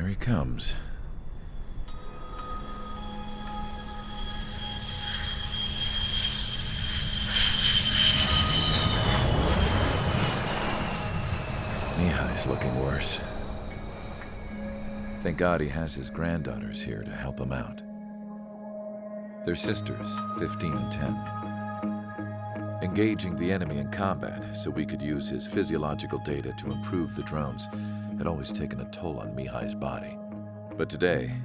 Here he comes. Mihai's looking worse. Thank God he has his granddaughters here to help him out. They're sisters, 15 and 10. Engaging the enemy in combat so we could use his physiological data to improve the drones had always taken a toll on Mihai's body. But today,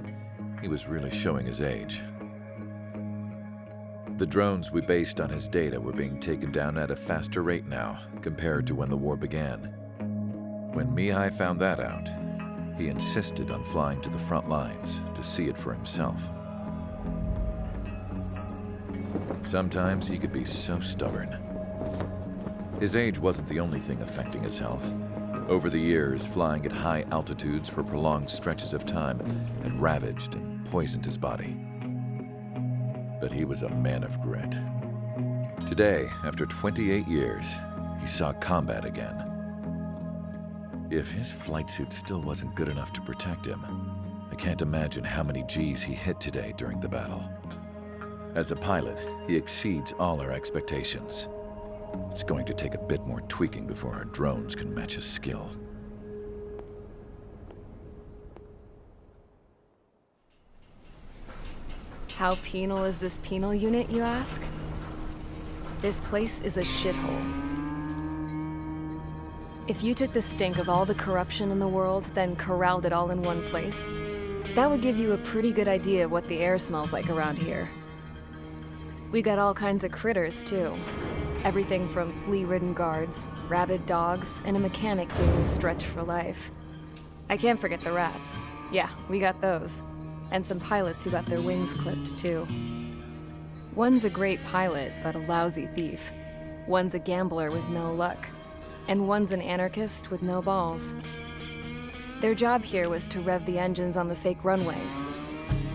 he was really showing his age. The drones we based on his data were being taken down at a faster rate now compared to when the war began. When Mihai found that out, he insisted on flying to the front lines to see it for himself. Sometimes he could be so stubborn. His age wasn't the only thing affecting his health. Over the years, flying at high altitudes for prolonged stretches of time had ravaged and poisoned his body. But he was a man of grit. Today, after 28 years, he saw combat again. If his flight suit still wasn't good enough to protect him, I can't imagine how many G's he hit today during the battle. As a pilot, he exceeds all our expectations. It's going to take a bit more tweaking before our drones can match his skill. How penal is this penal unit, you ask? This place is a shithole. If you took the stink of all the corruption in the world, then corralled it all in one place, that would give you a pretty good idea of what the air smells like around here. We got all kinds of critters, too. Everything from flea-ridden guards, rabid dogs, and a mechanic doing the stretch for life. I can't forget the rats. Yeah, we got those. And some pilots who got their wings clipped, too. One's a great pilot, but a lousy thief. One's a gambler with no luck. And one's an anarchist with no balls. Their job here was to rev the engines on the fake runways.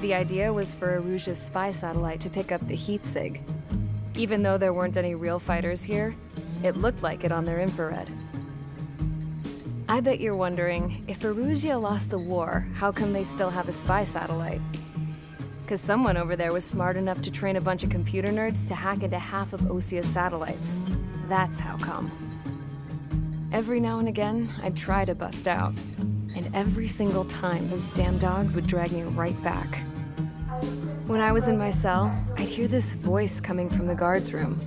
The idea was for Aruja's spy satellite to pick up the heat sig. Even though there weren't any real fighters here, it looked like it on their infrared. I bet you're wondering, if Aruja lost the war, how come they still have a spy satellite? Because someone over there was smart enough to train a bunch of computer nerds to hack into half of Osia's satellites. That's how come. Every now and again, I'd try to bust out. And every single time, those damn dogs would drag me right back. When I was in my cell, I'd hear this voice coming from the guards room.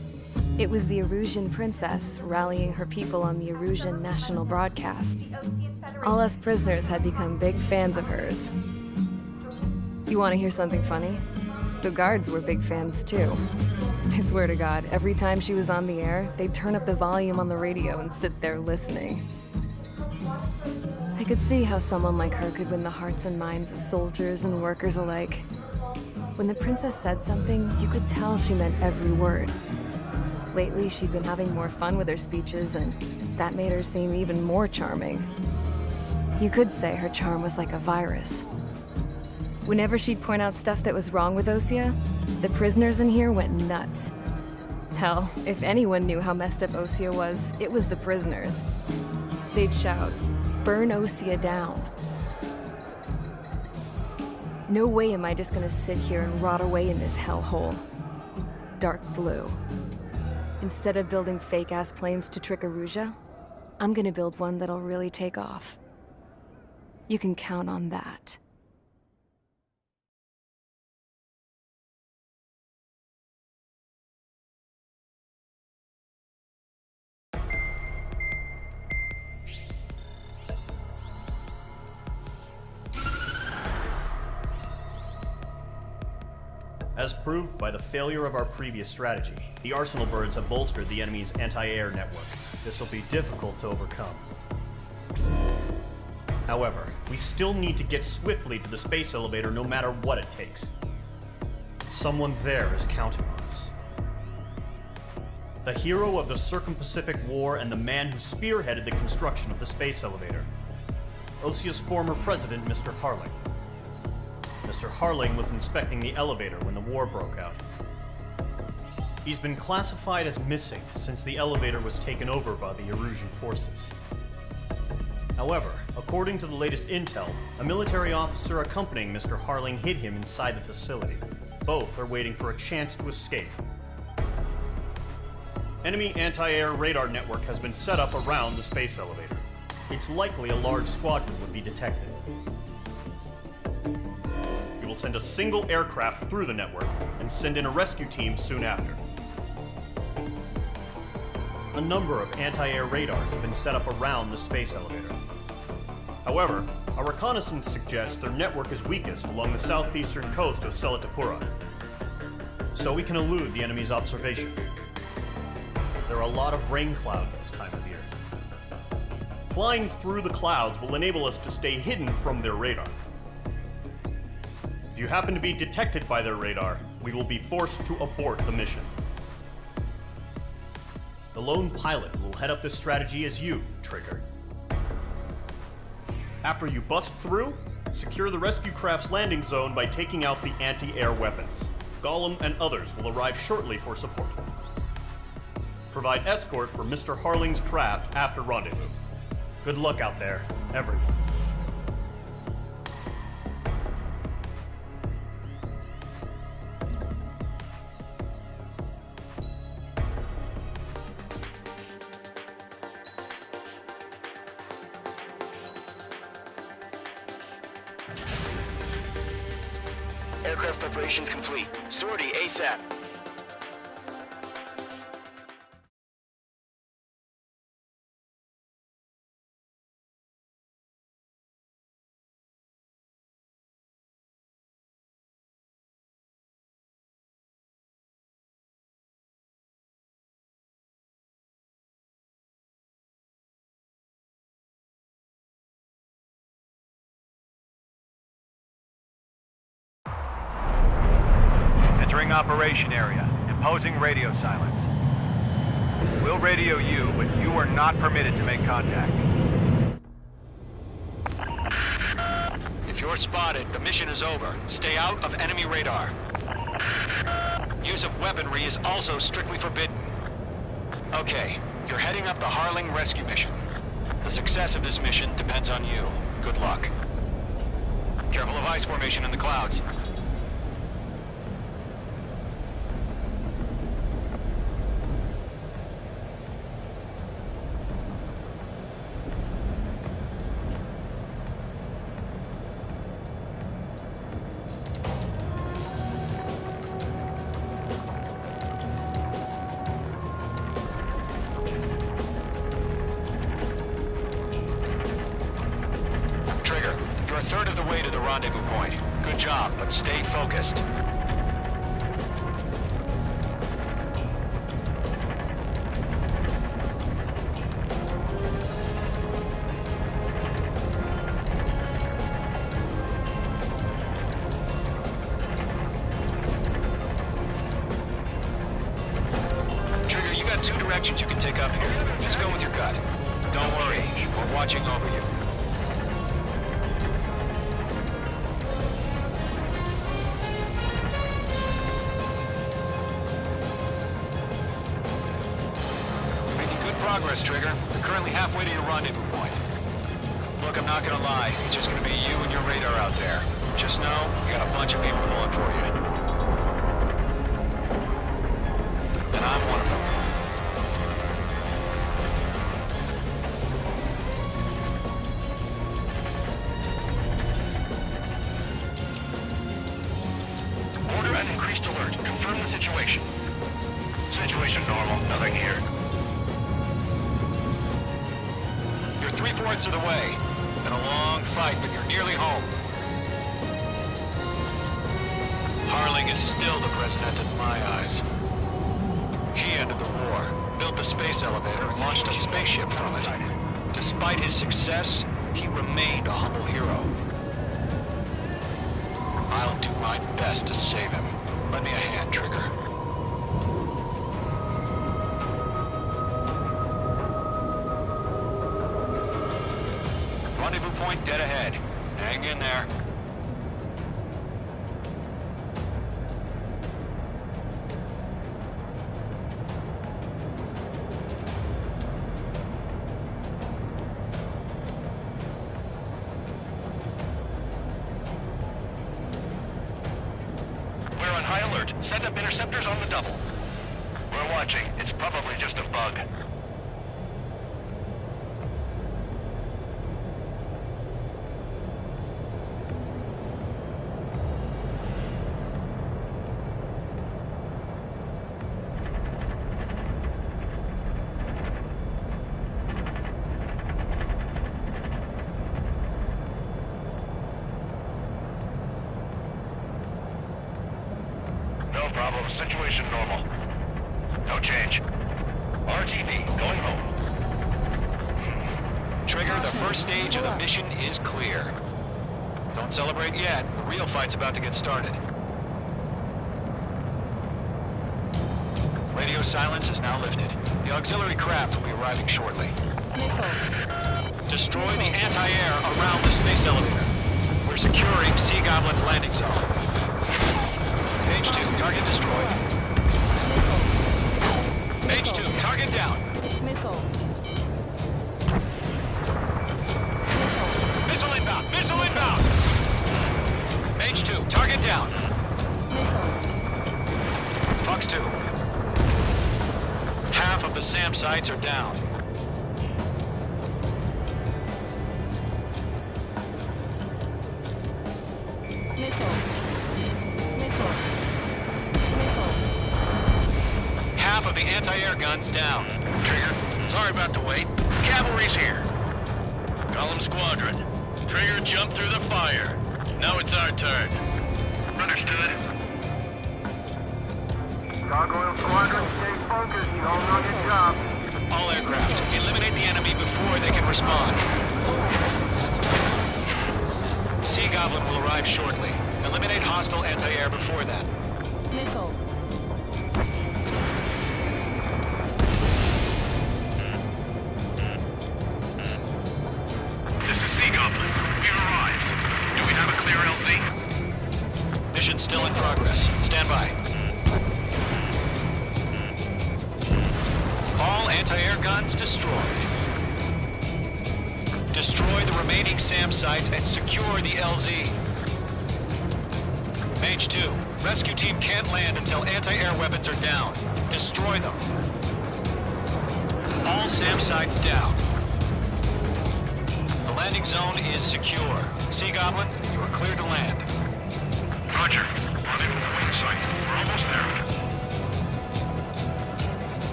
It was the Arusian princess rallying her people on the Arusian national broadcast. All us prisoners had become big fans of hers. You want to hear something funny? The guards were big fans too. I swear to God, every time she was on the air, they'd turn up the volume on the radio and sit there listening. I could see how someone like her could win the hearts and minds of soldiers and workers alike. When the princess said something, you could tell she meant every word. Lately, she'd been having more fun with her speeches, and that made her seem even more charming. You could say her charm was like a virus. Whenever she'd point out stuff that was wrong with Osia, the prisoners in here went nuts. Hell, if anyone knew how messed up Osia was, it was the prisoners. They'd shout, "Burn Osia down." No way am I just gonna sit here and rot away in this hellhole. Dark blue. Instead of building fake-ass planes to trick Aruja, I'm gonna build one that'll really take off. You can count on that. As proved by the failure of our previous strategy, the Arsenal birds have bolstered the enemy's anti-air network. This will be difficult to overcome. However, we still need to get swiftly to the space elevator no matter what it takes. Someone there is counting on us. The hero of the Circum-Pacific War and the man who spearheaded the construction of the space elevator. Osia's former president, Mr. Harling. Mr. Harling was inspecting the elevator when the war broke out. He's been classified as missing since the elevator was taken over by the Erusian forces. However, according to the latest intel, a military officer accompanying Mr. Harling hid him inside the facility. Both are waiting for a chance to escape. Enemy anti-air radar network has been set up around the space elevator. It's likely a large squadron would be detected. We will send a single aircraft through the network and send in a rescue team soon after. A number of anti-air radars have been set up around the space elevator. However, our reconnaissance suggests their network is weakest along the southeastern coast of Selatapura, so we can elude the enemy's observation. There are a lot of rain clouds this time of year. Flying through the clouds will enable us to stay hidden from their radar. If you happen to be detected by their radar, we will be forced to abort the mission. The lone pilot will head up this strategy as you, Trigger. After you bust through, secure the rescue craft's landing zone by taking out the anti-air weapons. Gollum and others will arrive shortly for support. Provide escort for Mr. Harling's craft after rendezvous. Good luck out there, everyone. Aircraft preparations complete. Sortie ASAP. Entering operation area. Imposing radio silence. We'll radio you, but you are not permitted to make contact. If you're spotted, the mission is over. Stay out of enemy radar. Use of weaponry is also strictly forbidden. Okay, you're heading up the Harling rescue mission. The success of this mission depends on you. Good luck. Careful of ice formation in the clouds. A third of the way to the rendezvous point. Good job, but stay focused. Trigger, you got two directions you can take up here. Just go with your gut. Don't worry, we're watching over you. Progress, Trigger. We're currently halfway to your rendezvous point. Look, I'm not gonna lie. It's just gonna be you and your radar out there. Just know, you got a bunch of people pulling for you. And I'm one of them. Order an increased alert. Confirm the situation. Situation normal. Nothing here. You're 3/4 of the way. Been a long fight, but you're nearly home. Harling is still the Presidente in my eyes. He ended the war, built the space elevator, and launched a spaceship from it. Despite his success, he remained a humble hero. I'll do my best to save him. Lend me a hand, Trigger. Rendezvous point dead ahead. Hang in there. Set up interceptors on the double. We're watching. It's probably just a bug. No problem. Situation normal. No change. RTV, going home. Trigger, the first stage of the mission is clear. Don't celebrate yet. The real fight's about to get started. Radio silence is now lifted. The auxiliary craft will be arriving shortly. Destroy the anti-air around the space elevator. We're securing Sea Goblin's landing zone. Page 2, target destroyed. Page 2, target down. Missile inbound! Missile inbound! Page 2, target down. Fox 2. Half of the SAM sites are down. Half of the anti-air guns down. Trigger, sorry about the wait. Cavalry's here. Call them squadron. Trigger jumped through the fire. Now it's our turn. Understood. Gargoyle Squadron, stay focused. You all know your job. All aircraft, eliminate the enemy before they can respond. Sea Goblin will arrive shortly. Eliminate hostile anti-air before that. This is Sea Goblin. We've arrived. Do we have a clear LZ? Mission still in progress. Stand by. All anti-air guns destroyed. Destroy the remaining SAM sites and secure the LZ. Mage 2, rescue team can't land until anti-air weapons are down. Destroy them. All SAM sites down. The landing zone is secure. Sea Goblin, you are clear to land. Roger. Running from the wing site. We're almost there.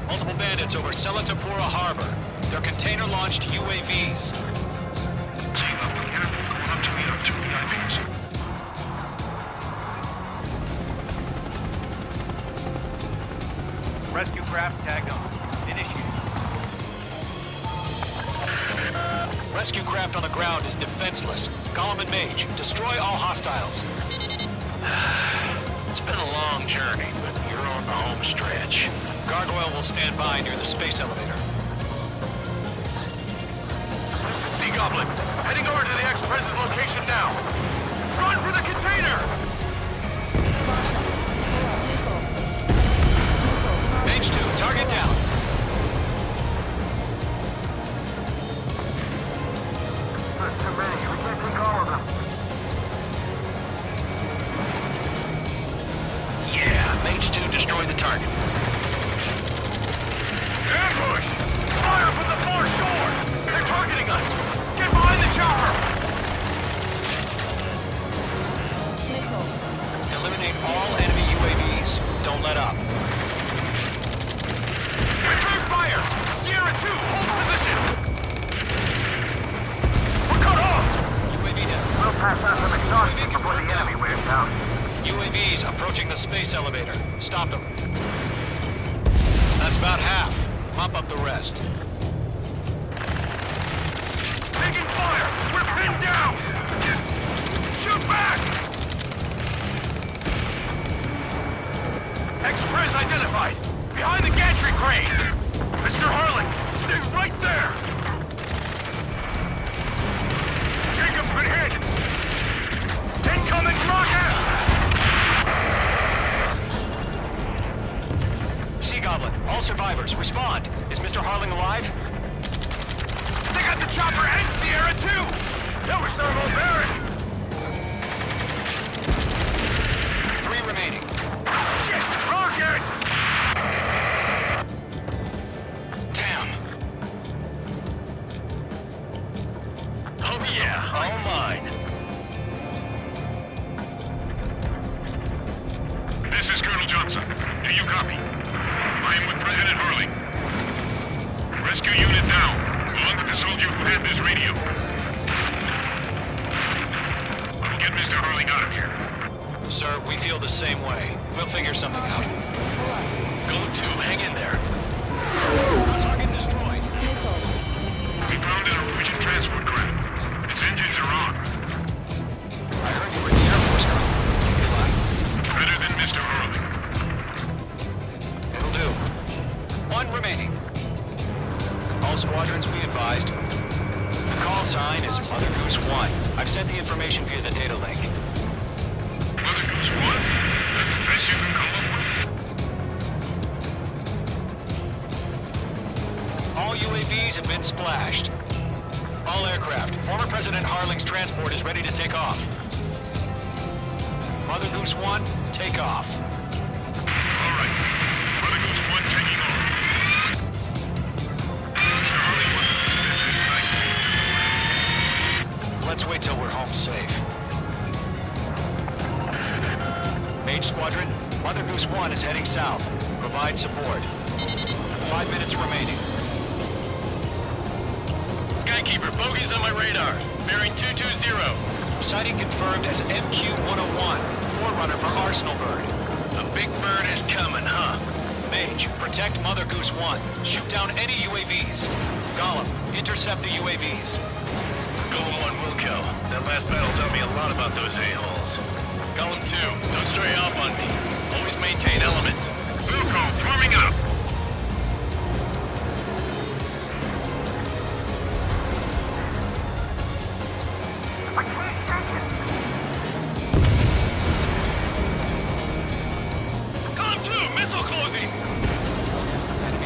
Multiple bandits over Selatapura Harbor. They're container-launched UAVs. Team up, be careful. Going up to meet our two VIPs. Rescue craft tagged on. Initiate. Rescue craft on the ground is defenseless. Column and Mage, destroy all hostiles. It's been a long journey, but you're on the home stretch. Gargoyle will stand by near the space elevator. Sea Goblin, heading over to the ex-president's location now. Run for the container! Mage 2, target down. There's too many. We can't take all of them. Yeah, Mage 2 destroy the target. Ambush! Fire from the far shore! They're targeting us! Get behind the chopper! Eliminate all enemy UAVs. Don't let up. Return fire! Sierra 2, hold position! We're cut off! UAV down. We'll pass out some exhaustion before the enemy wears out. UAVs approaching the space elevator. Stop them. That's about half. Mop up the rest. Taking fire! We're pinned down! Shoot back! Ex-Prez identified! Behind the gantry crane! Mr. Harlan, stay right there! Jacob's been hit! Incoming rocket! Sea Goblin, all survivors, respond. Is Mr. Harling alive? They got the chopper and Sierra too! That was thermal barren! 3 remaining. Yeah, all mine. This is Colonel Johnson. Do you copy? I am with President Harling. Rescue unit down, along with the soldier who had this radio. I'll get Mr. Harling out of here. Sir, we feel the same way. We'll figure something out. Go to, hang in there. Target destroyed. We found a Norwegian transport craft. Its engines are on. I heard you were in the Air Force, Colonel. Can you fly? Better than Mr. Harling. It'll do. One remaining. All squadrons be advised. The call sign is Mother Goose 1. I've sent the information via the data link. Mother Goose 1? That's the best you can come up with. All UAVs have been splashed. All aircraft. Former President Harling's transport is ready to take off. Mother Goose 1, take off. All right. Mother Goose 1 taking off. Mr. Harling wants to visit tonight. Let's wait till we're home safe. Mage Squadron, Mother Goose 1 is heading south. Provide support. 5 minutes remaining. Skykeeper, bogeys on my radar. Bearing 220. Sighting confirmed as MQ-101, forerunner for Arsenal Bird. A big bird is coming, huh? Mage, protect Mother Goose 1. Shoot down any UAVs. Gollum, intercept the UAVs. Golem 1 will kill. That last battle taught me a lot about those a-holes. Golem 2, don't stray off on me. Always maintain element. Wilco, forming up. I can't take it. Golem 2, missile closing!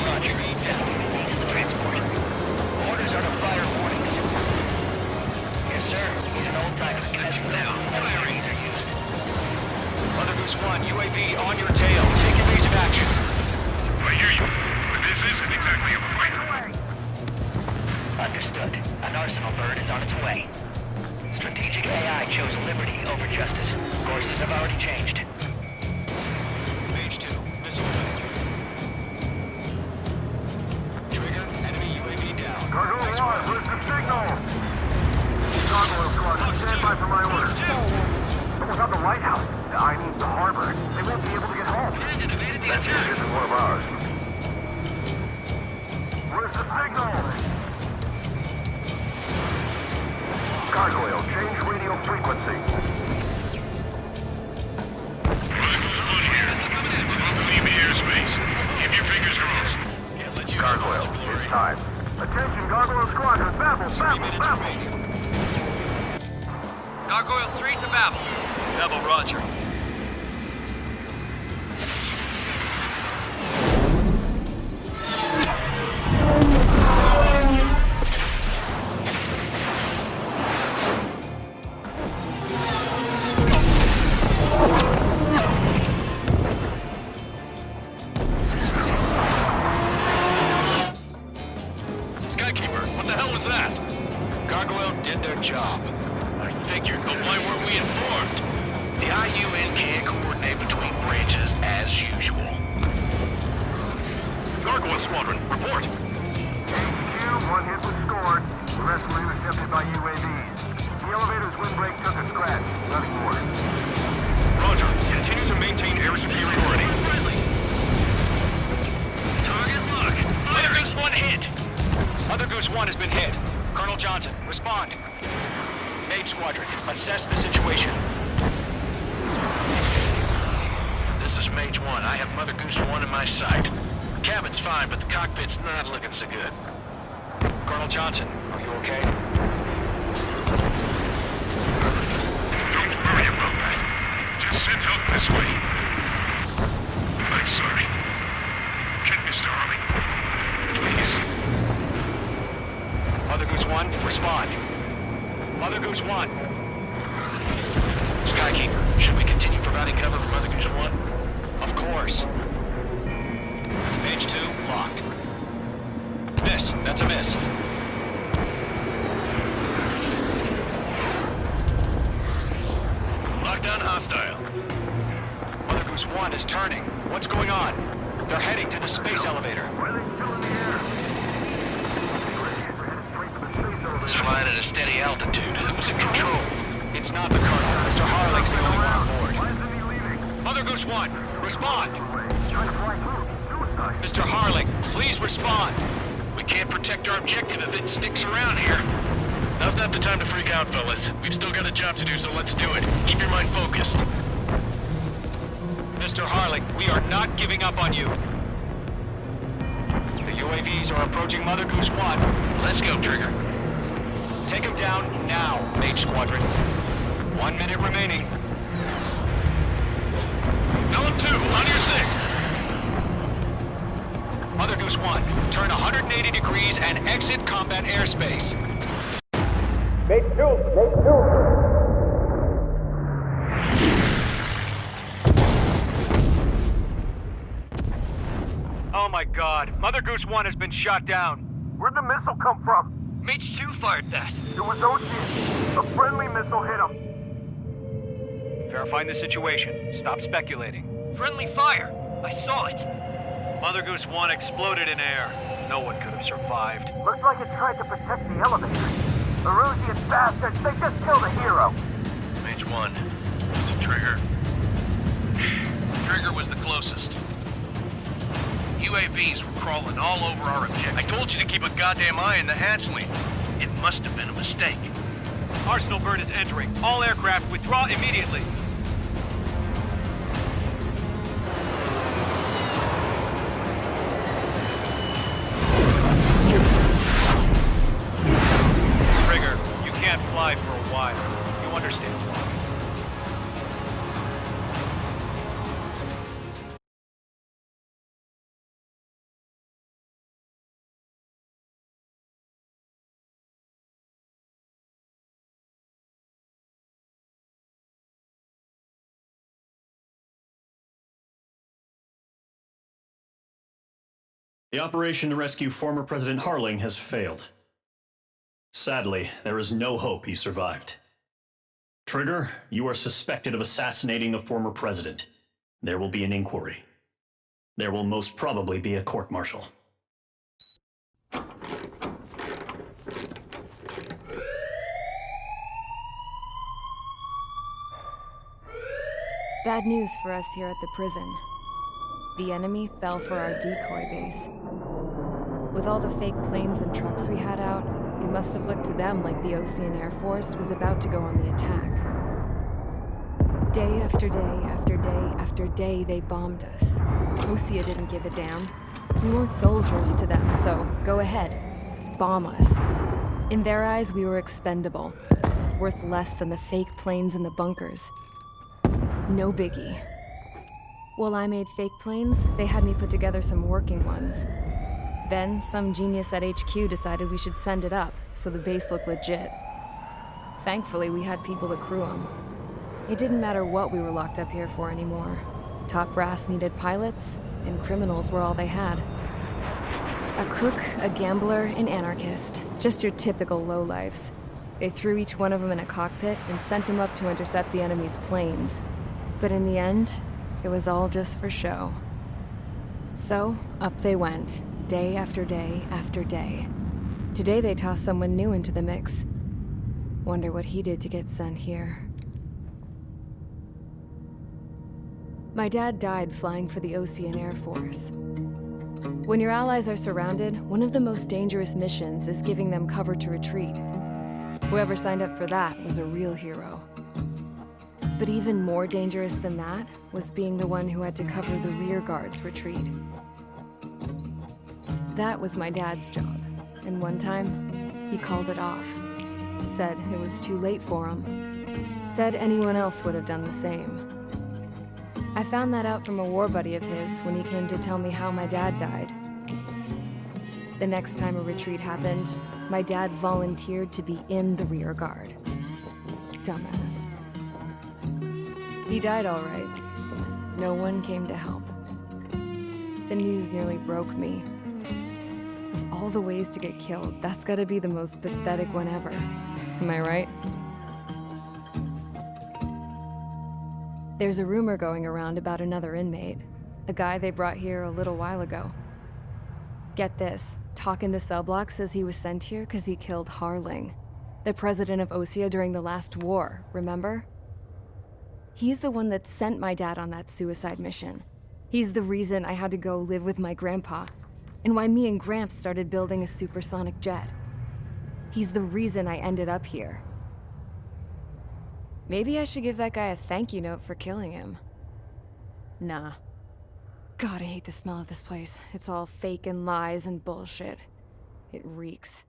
Roger, down. Transport. Orders are to fire warnings. Yes, sir. He's an old-timer. Catch him now. Firing are used. Mother Goose 1, UAV on your tail. Take evasive action. I hear you, but this isn't exactly a fight. Understood. An Arsenal bird is on its way. Strategic AI chose liberty over justice. Courses have already changed. Mage 2, missile away. Trigger, enemy UAV down. Cargo Nice 1, work. where's the signal? Gargoyle Squadron, stand by for my orders. But without the lighthouse, I mean the harbor, they won't be able to get home. That's isn't one of ours. Where's the signal? Gargoyle, change radio frequency. Mother Goose 1 here. About to leave the airspace. Keep your fingers crossed. Can't let you Gargoyle, it's time. Attention, Gargoyle Squadron, babble, 3 babble, minutes babble. remaining. Gargoyle 3 to Babel. Double roger. Skykeeper, what the hell was that? Gargoyle did their job. I figured, but why weren't we informed? The IUN can't coordinate between branches as usual. Gargoyle Squadron, report. HQ, one hit was scored. The rest were intercepted by UAVs. The elevator's windbreak took a scratch. Nothing more. Roger. Continue to maintain air superiority. Target lock. Mother Goose 1 hit. Mother Goose 1 has been hit. Colonel Johnson, respond. Mage Squadron, assess the situation. This is Mage 1. I have Mother Goose 1 in my sight. The cabin's fine, but the cockpit's not looking so good. Colonel Johnson, are you okay? Don't worry about that. Just send help this way. I'm sorry. Get Mr. Harling. Please. Mother Goose 1, respond. Mother Goose 1. Skykeeper, should we continue providing cover for Mother Goose 1? Of course. Mage 2, locked. Miss, that's a miss. is turning. What's going on? They're heading to the space elevator. Why are they still in the air? We're headed straight to the space elevator. It's flying at a steady altitude. Who's in control? It's not the Colonel. Mr. Harling's the only one on board. Why isn't he leaving? Mother Goose 1, respond! Trying to fly through. Suicide. Mr. Harling, please respond! We can't protect our objective if it sticks around here. Now's not the time to freak out, fellas. We've still got a job to do, so let's do it. Keep your mind focused. Mr. Harling, we are not giving up on you. The UAVs are approaching Mother Goose 1. Let's go, Trigger. Take them down now, Mage Squadron. 1 minute remaining. Element 2, on your 6. Mother Goose 1, turn 180 degrees and exit combat airspace. Oh my god, Mother Goose 1 has been shot down. Where'd the missile come from? Mage 2 fired that. It was Ocean. A friendly missile hit him. Verifying the situation. Stop speculating. Friendly fire. I saw it. Mother Goose 1 exploded in air. No one could have survived. Looks like it tried to protect the elevator. The Rusian bastards, they just killed a hero. Mage 1. Was it Trigger? Trigger was the closest. UAVs were crawling all over our objective. I told you to keep a goddamn eye on the hatchling. It must have been a mistake. Arsenal burn is entering. All aircraft withdraw immediately. Trigger, you can't fly for a while. You understand why. The operation to rescue former President Harling has failed. Sadly, there is no hope he survived. Trigger, you are suspected of assassinating the former president. There will be an inquiry. There will most probably be a court-martial. Bad news for us here at the prison. The enemy fell for our decoy base. With all the fake planes and trucks we had out, it must have looked to them like the Ocean Air Force was about to go on the attack. Day after day after day after day, they bombed us. Osia didn't give a damn. We weren't soldiers to them, so go ahead. Bomb us. In their eyes, we were expendable. Worth less than the fake planes in the bunkers. No biggie. While I made fake planes, they had me put together some working ones. Then, some genius at HQ decided we should send it up, so the base looked legit. Thankfully, we had people to crew them. It didn't matter what we were locked up here for anymore. Top brass needed pilots, and criminals were all they had. A crook, a gambler, an anarchist. Just your typical lowlifes. They threw each one of them in a cockpit and sent them up to intercept the enemy's planes. But in the end, it was all just for show. So, up they went, day after day after day. Today they tossed someone new into the mix. Wonder what he did to get sent here. My dad died flying for the Ocean Air Force. When your allies are surrounded, one of the most dangerous missions is giving them cover to retreat. Whoever signed up for that was a real hero. But even more dangerous than that was being the one who had to cover the rear guard's retreat. That was my dad's job, and one time, he called it off. Said it was too late for him. Said anyone else would have done the same. I found that out from a war buddy of his when he came to tell me how my dad died. The next time a retreat happened, my dad volunteered to be in the rear guard. Dumbass. He died all right. No one came to help. The news nearly broke me. Of all the ways to get killed, that's gotta be the most pathetic one ever. Am I right? There's a rumor going around about another inmate, a guy they brought here a little while ago. Get this, talk in the cell block says he was sent here because he killed Harling, the president of Osea during the last war, remember? He's the one that sent my dad on that suicide mission. He's the reason I had to go live with my grandpa, and why me and Gramps started building a supersonic jet. He's the reason I ended up here. Maybe I should give that guy a thank you note for killing him. Nah. God, I hate the smell of this place. It's all fake and lies and bullshit. It reeks.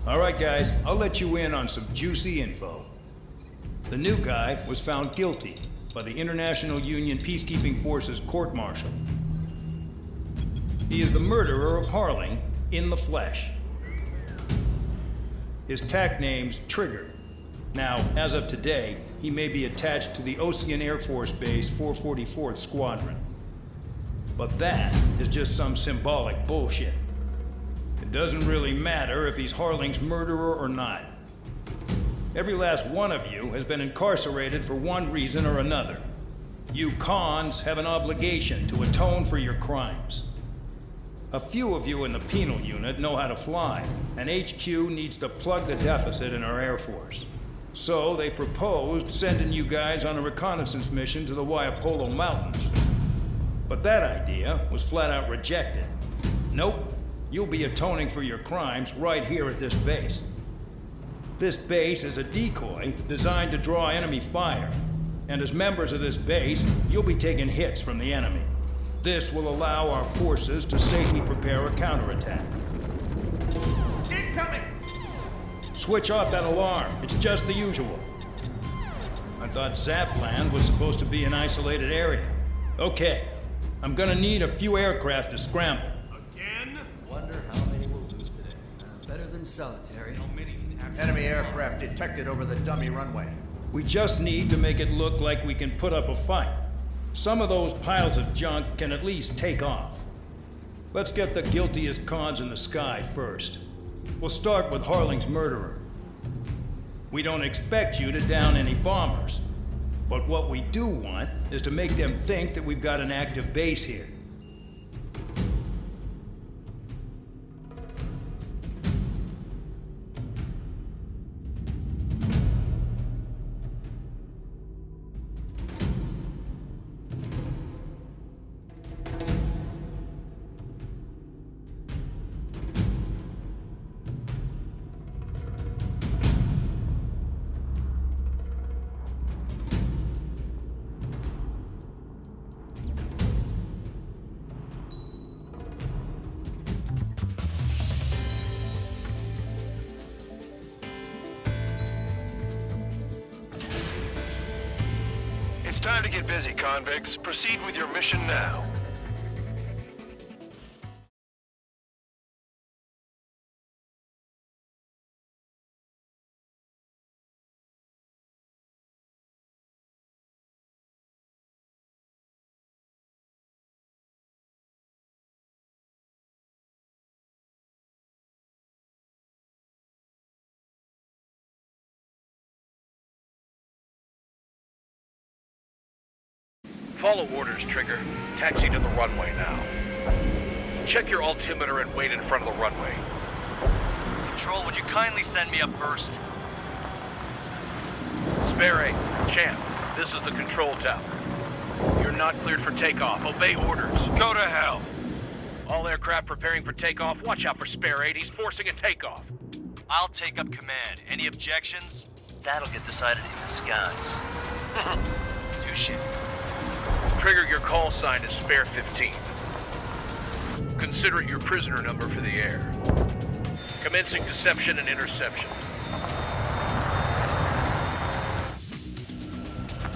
All right, guys, I'll let you in on some juicy info. The new guy was found guilty by the International Union Peacekeeping Forces court-martial. He is the murderer of Harling in the flesh. His tack name's Trigger. Now, as of today, he may be attached to the Osean Air Force Base 444th Squadron. But that is just some symbolic bullshit. It doesn't really matter if he's Harling's murderer or not. Every last one of you has been incarcerated for one reason or another. You cons have an obligation to atone for your crimes. A few of you in the penal unit know how to fly, and HQ needs to plug the deficit in our Air Force. So they proposed sending you guys on a reconnaissance mission to the Waiapolo Mountains. But that idea was flat out rejected. Nope, you'll be atoning for your crimes right here at this base. This base is a decoy designed to draw enemy fire, and as members of this base, you'll be taking hits from the enemy. This will allow our forces to safely prepare a counterattack. Incoming! Switch off that alarm. It's just the usual. I thought Zapland was supposed to be an isolated area. Okay, I'm gonna need a few aircraft to scramble. Again? Wonder how many we'll lose today. Better than solitary. How many can actually... Enemy aircraft detected over the dummy runway. We just need to make it look like we can put up a fight. Some of those piles of junk can at least take off. Let's get the guiltiest cons in the sky first. We'll start with Harling's murderer. We don't expect you to down any bombers, but what we do want is to make them think that we've got an active base here. It's time to get busy, convicts. Proceed with your mission now. Follow orders, Trigger. Taxi to the runway now. Check your altimeter and wait in front of the runway. Control, would you kindly send me up first? Spare 8, Champ, this is the control tower. You're not cleared for takeoff. Obey orders. Go to hell. All aircraft preparing for takeoff. Watch out for Spare 8. He's forcing a takeoff. I'll take up command. Any objections? That'll get decided in the skies. Touche. Trigger, your call sign is Spare 15. Consider it your prisoner number for the air. Commencing deception and interception.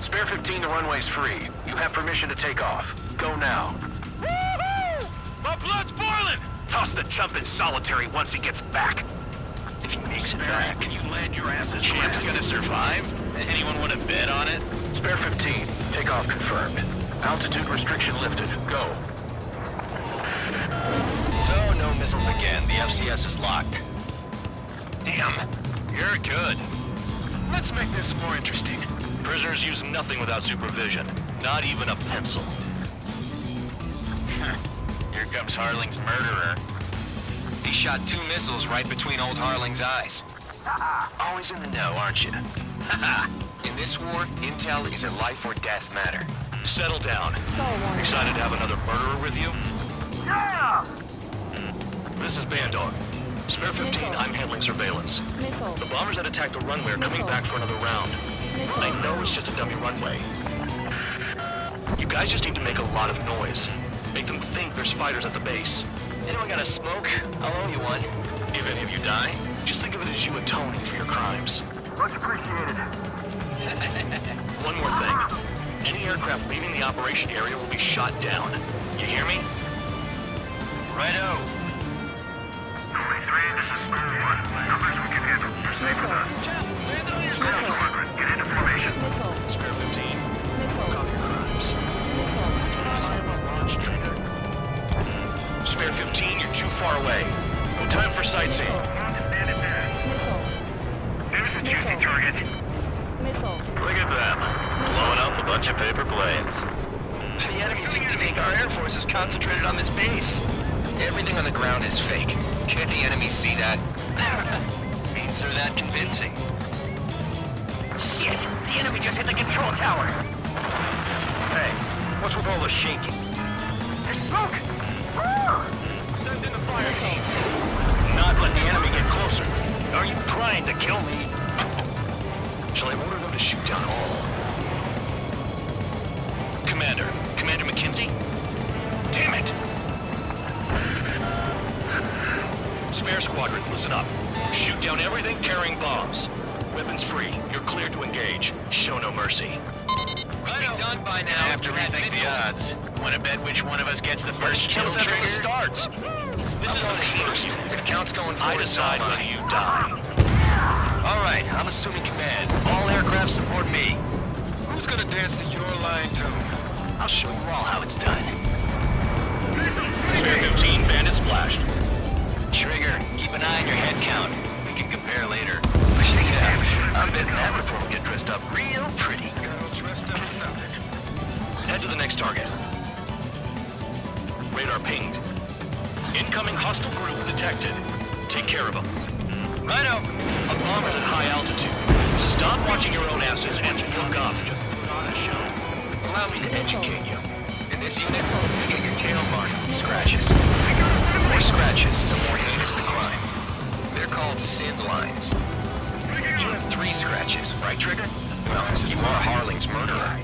Spare 15, the runway's free. You have permission to take off. Go now. Woohoo! My blood's boiling! Toss the chump in solitary once he gets back. If he makes it Spare, back. can you land your asses? Champ's gonna survive? Anyone want to bet on it? Spare 15, takeoff confirmed. Altitude restriction lifted. Go. So, no missiles again. The FCS is locked. Damn, you're good. Let's make this more interesting. Prisoners use nothing without supervision. Not even a pencil. Here comes Harling's murderer. He shot 2 missiles right between old Harling's eyes. Always in the know, aren't you? In this war, intel is a life or death matter. Settle down. Excited to have another murderer with you? Yeah! This is Bandog. Spare 15, I'm handling surveillance. The bombers that attacked the runway are coming back for another round. I know it's just a dummy runway. You guys just need to make a lot of noise. Make them think there's fighters at the base. Anyone got a smoke? I'll owe you one. If any of you die, just think of it as you atoning for your crimes. Much appreciated. One more thing. Any aircraft leaving the operation area will be shot down. You hear me? Righto. Only 3, this is School 1. Numbers we can handle. Proceed with us. Squadron, get into formation. Spare 15. Work off your crimes. Launch trigger. Spare 15, you're too far away. No time for sightseeing. Stand it there. There's a juicy target. Look at them. Blowing up a bunch of paper planes. The enemy seems to think our air force is concentrated on this base. Everything on the ground is fake. Can't the enemy see that? Means they're that convincing. Shit! The enemy just hit the control tower! Hey, what's with all the shaking? There's smoke! Send in the fire team. Not let the enemy get closer. Are you trying to kill me? Shall I order them to shoot down all? Commander McKinsey? Damn it! Spare squadron, listen up. Shoot down everything carrying bombs. Weapons free. You're cleared to engage. Show no mercy. Be done by now. Have to rethink the odds. Want to bet which one of us gets the first kill After trigger? it starts. This is the first. The count's going I forward. decide whether you die. All right, I'm assuming command. All aircraft support me. Who's gonna dance to your line tune? I'll show you all how it's done. Spare 15, bandit splashed. Trigger, keep an eye on your head count. We can compare later. Yeah, I'm betting that before we get dressed up real pretty. Head to the next target. Radar pinged. Incoming hostile group detected. Take care of them. Righto. A bomber's at high altitude. Stop watching your own asses and look up. Allow me to educate you. In this unit, you get your tail marked with scratches. The more scratches, the more heinous the crime. They're called sin lines. You have 3 scratches, right, Trigger? Well, you are Harling's murderer.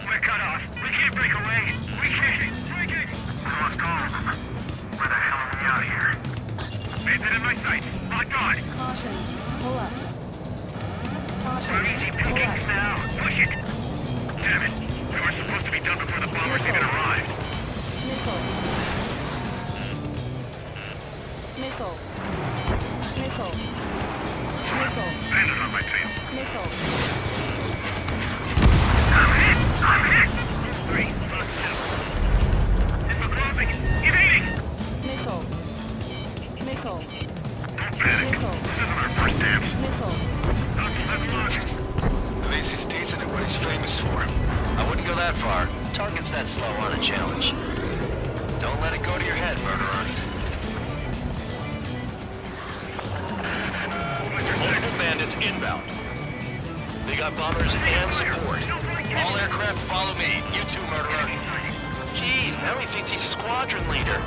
We're cut off. We can't break away. We can't. Breaking. We lost all of them. Where the hell are we out of here? Bandit in my sights. Locked on. Caution. Pull up. Caution. We're easy pickings now. Push it. Damn it. We were supposed to be done before the bombers even arrived. Missile. Missile. Missile. Missile. Bandit on my tail. Missile. I'm hit! 3, plus 2. Missile crossing. Evading! Missile. Missile. Don't panic. Missile. This isn't our first dance. Missile. At least he's decent at what he's famous for. I wouldn't go that far. Target's that slow on a challenge. Don't let it go to your head, murderer. Multiple bandits inbound. They got bombers and support. All aircraft follow me. You too, murderer. Geez, now he thinks he's squadron leader.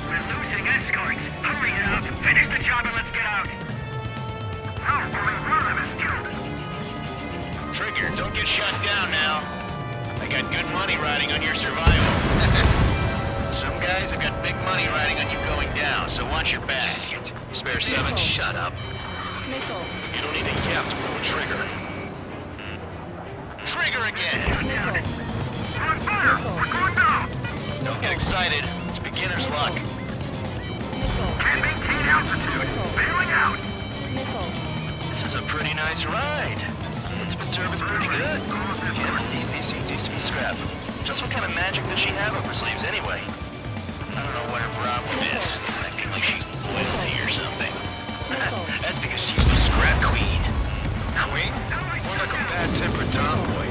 We're losing escorts. Hurry up. Finish the job and let's get out. Oh, only one of them is killed. Trigger, don't get shot down now. I got good money riding on your survival. Some guys have got big money riding on you going down, so watch your back. Spare 7, shut up. Missile. You don't need a yap to pull the trigger. Trigger again! We're on fire. We're going down. Don't get excited. It's beginner's luck. Missile. Can't maintain altitude. Bailing out. Missile. This is a pretty nice ride. Footspin service pretty good. Yeah, these seats used to be scrap. Just what kind of magic does she have up her sleeves anyway? don't know what her problem is. Acting like she's loyalty or something. That's because she's the scrap queen. Queen? More like a bad-tempered tomboy.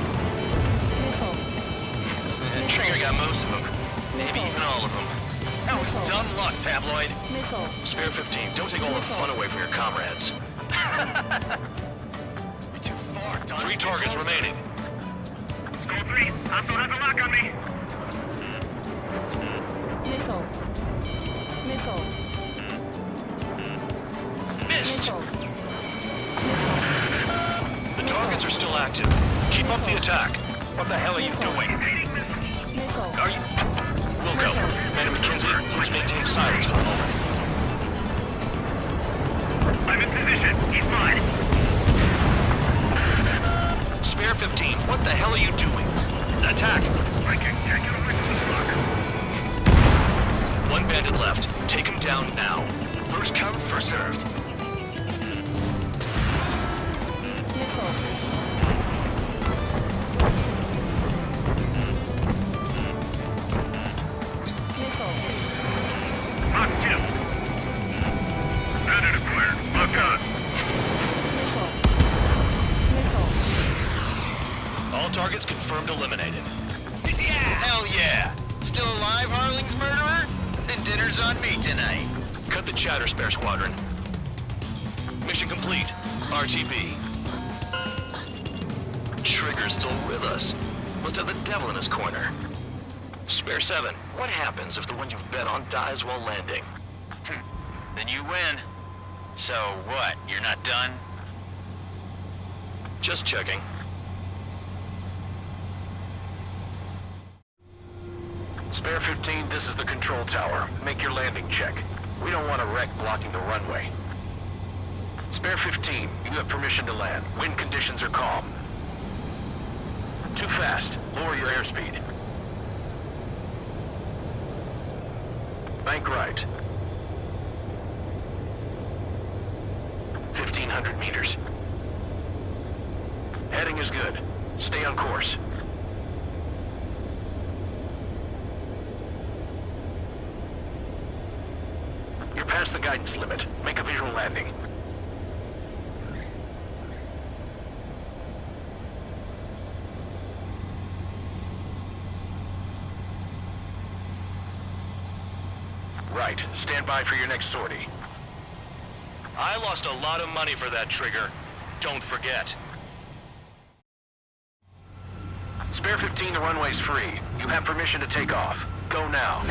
Trigger got most of them. Maybe even all of them. That was dumb luck, tabloid. Spare 15, don't take all the fun away from your comrades. You're too far, Don. 3 targets remaining. Score 3, Hostile has a lock on me. Missed! The targets are still active. Keep up the attack. What the hell are you doing? Are you... Wilco, Man McKenzie, please maintain silence for the moment. I'm in position. He's mine. Spare 15, what the hell are you doing? Attack! I can check your lock. 1 bandit left. Take him down now. First come, first served. Lock 2. Bandit acquired. Lock on. All targets confirmed eliminated. Hell yeah! Still alive, Harling's murderer? Then dinner's on me tonight. Cut the chatter, Spare Squadron. Mission complete. RTB. Trigger's still with us. Must have the devil in his corner. Spare 7, what happens if the one you've bet on dies while landing? Then you win. So what, you're not done? Just checking. Spare 15, this is the control tower. Make your landing check. We don't want a wreck blocking the runway. Spare 15, you have permission to land. Wind conditions are calm. Too fast. Lower your airspeed. Bank right. 1,500 meters. Heading is good. Stay on course. You're past the guidance limit. Make a visual landing. Right. Stand by for your next sortie. I lost a lot of money for that, Trigger. Don't forget. Spare 15, the runway's free. You have permission to take off. Go now.